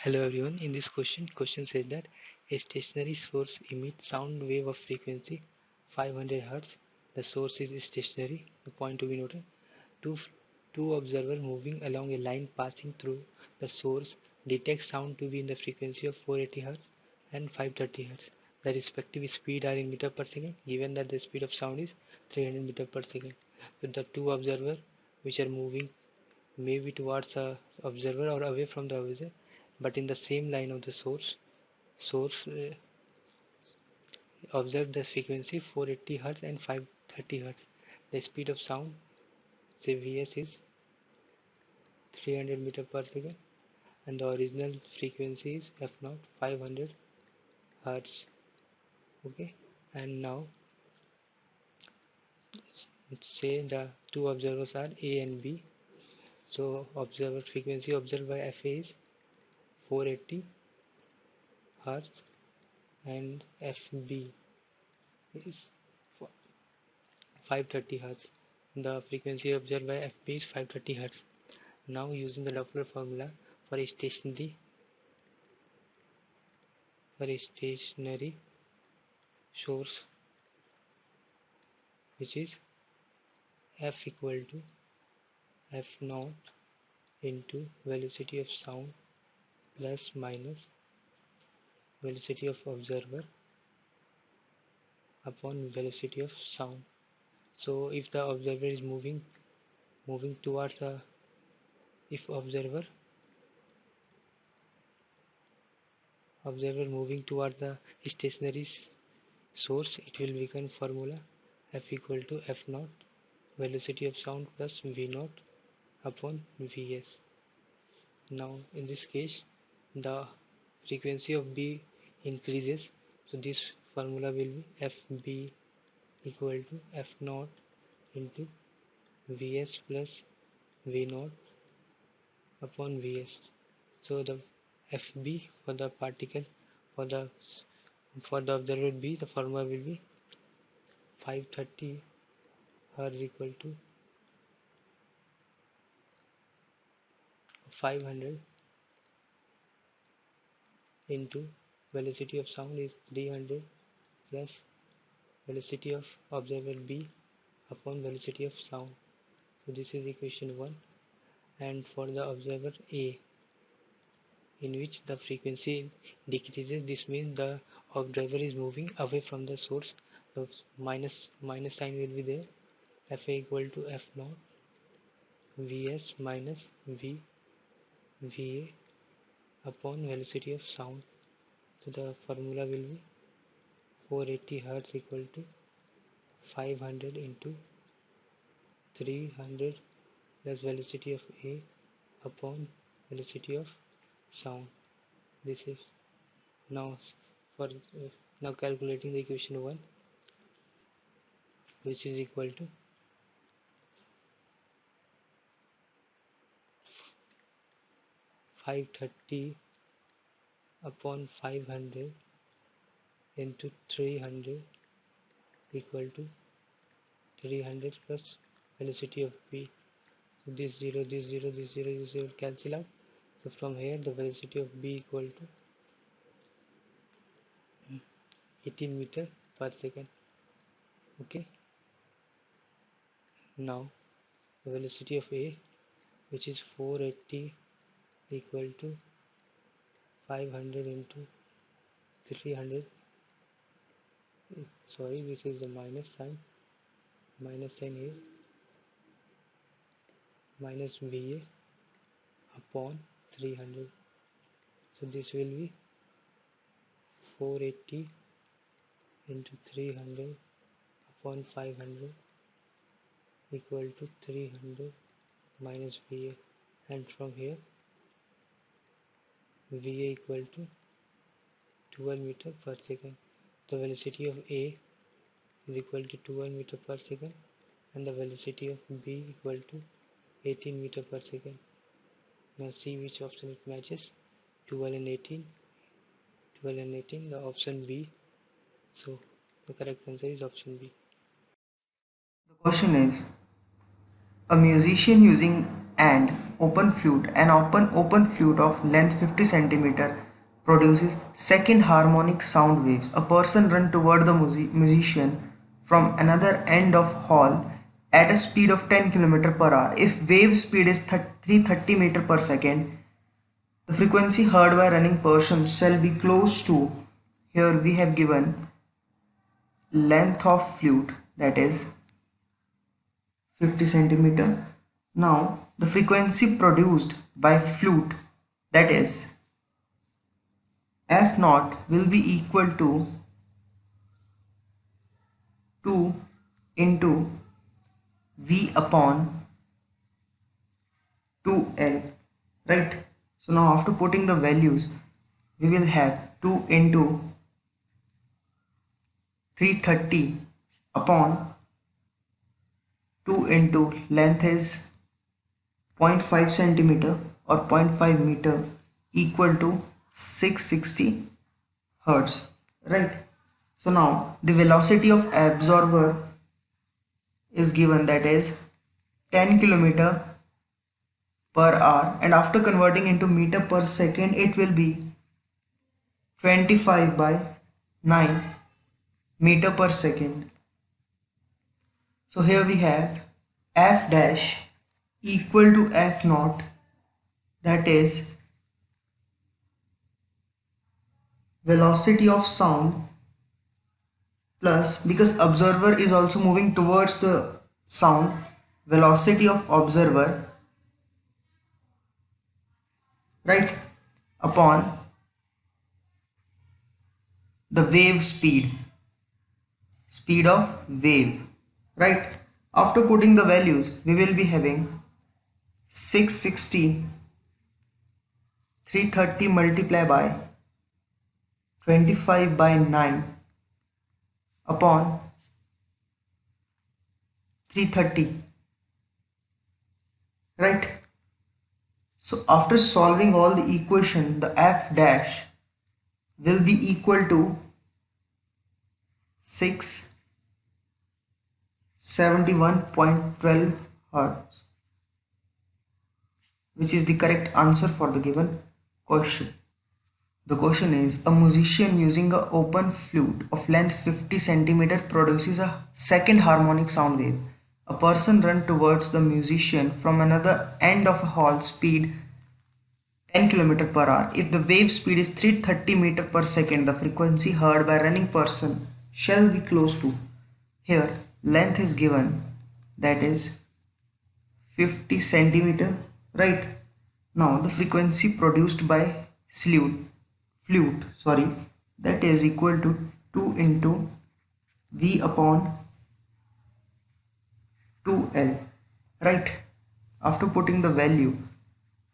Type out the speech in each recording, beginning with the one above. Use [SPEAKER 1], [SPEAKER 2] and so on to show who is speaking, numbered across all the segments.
[SPEAKER 1] Hello everyone. In this question says that a stationary source emits sound wave of frequency 500 Hz. The source is stationary. The point to be noted. Two, two observers moving along a line passing through the source detect sound to be in the frequency of 480 Hz and 530 Hz. The respective speed are in meter per second, given that the speed of sound is 300 meter per second. So the two observers which are moving maybe towards the observer or away from the observer, but in the same line of the source observe the frequency 480 Hz and 530 Hz. The speed of sound, say Vs, is 300 meter per second, and the original frequency is f0 500 Hz. Okay, and now let's say the two observers are A and B. So observer frequency observed by Fa is 480 Hz and Fb is 530 Hz. The frequency observed by Fb is 530 Hz. Now using the Doppler formula for a stationary source, which is F equal to F naught into velocity of sound plus minus velocity of observer upon velocity of sound. So if the observer is moving towards a if observer moving towards the stationary source, it will become formula F equal to F naught velocity of sound plus V naught upon Vs. Now in this case the frequency of B increases, so this formula will be Fb equal to F naught into Vs plus V naught upon Vs. So the Fb for the particle for the observer B, the formula will be 530 Hz equal to 500 into velocity of sound is 300 plus velocity of observer B upon velocity of sound. So this is equation 1. And for the observer A, in which the frequency decreases, this means the observer is moving away from the source. So minus sign will be there. Fa equal to F naught Vs minus Va upon velocity of sound. So the formula will be 480 Hz equal to 500 into 300 plus velocity of A upon velocity of sound. This is now for now calculating the equation 1, which is equal to 530 upon 500 into 300 equal to 300 plus velocity of B. So this 0 will cancel out. So from here the velocity of B equal to 18 meter per second. Okay, now the velocity of A, which is 480 equal to 500 into 300, sorry, this is a minus sign here, minus Va upon 300. So this will be 480 into 300 upon 500 equal to 300 minus Va, and from here Va equal to 12 meter per second. The velocity of A is equal to 12 meter per second and the velocity of B equal to 18 meter per second. Now see which option it matches. 12 and 18, the option B. So the correct answer is option B.
[SPEAKER 2] The question is, a musician using AND open flute. An open flute of length 50 centimeter produces second harmonic sound waves. A person runs toward the musician from another end of hall at a speed of 10 km per hour. If wave speed is 330 meter per second, the frequency heard by running person shall be close to, here we have given length of flute, that is 50 centimeter. Now the frequency produced by flute, that is F naught, will be equal to 2 into V upon 2L, right? So now after putting the values, we will have 2 into 330 upon 2 into length is 0.5 centimeter or 0.5 meter equal to 660 hertz, right? So now the velocity of absorber is given, that is 10 kilometer per hour, and after converting into meter per second it will be 25 by 9 meter per second. So here we have F dash equal to F naught, that is velocity of sound plus, because observer is also moving towards the sound, velocity of observer, right, upon the wave speed of wave, right? After putting the values, we will be having 660 330 multiplied by 25 by 9 upon 330, right? So after solving all the equation, the F dash will be equal to 671.12 hertz, which is the correct answer for the given question. The question is, a musician using an open flute of length 50 centimeter produces a second harmonic sound wave. A person runs towards the musician from another end of a hall speed 10 km per hour. If the wave speed is 330 meter per second, the frequency heard by running person shall be close to, here length is given, that is 50 centimeter, right? Now the frequency produced by flute, that is equal to 2 into V upon 2L, right? After putting the value,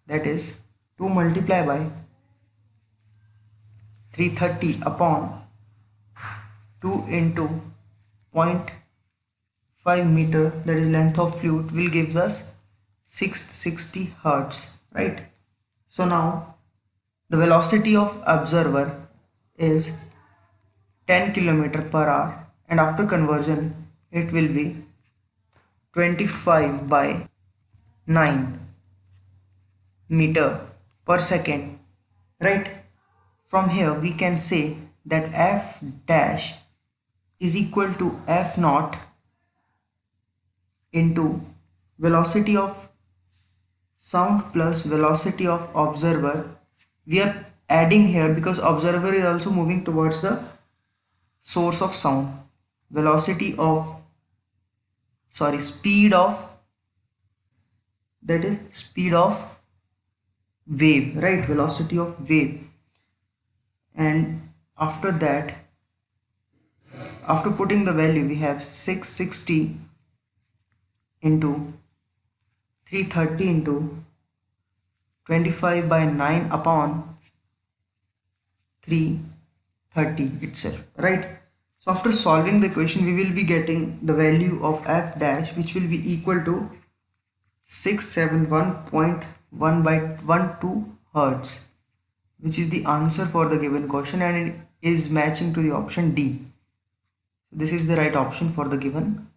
[SPEAKER 2] that is 2 multiplied by 330 upon 2 into 0.5 meter, that is length of flute, will gives us 660 hertz, right? So now the velocity of observer is 10 km per hour, and after conversion it will be 25 by 9 meter per second, right? From here we can say that F dash is equal to F naught into velocity of sound plus velocity of observer. We are adding here because observer is also moving towards the source of sound. Speed of, that is speed of wave, right? Velocity of wave. And after that, after putting the value, we have 660 into 330 into 25 by 9 upon 330 itself, right? So after solving the equation, we will be getting the value of F dash, which will be equal to 671.1 by 12 hertz, which is the answer for the given question, and it is matching to the option D. So this is the right option for the given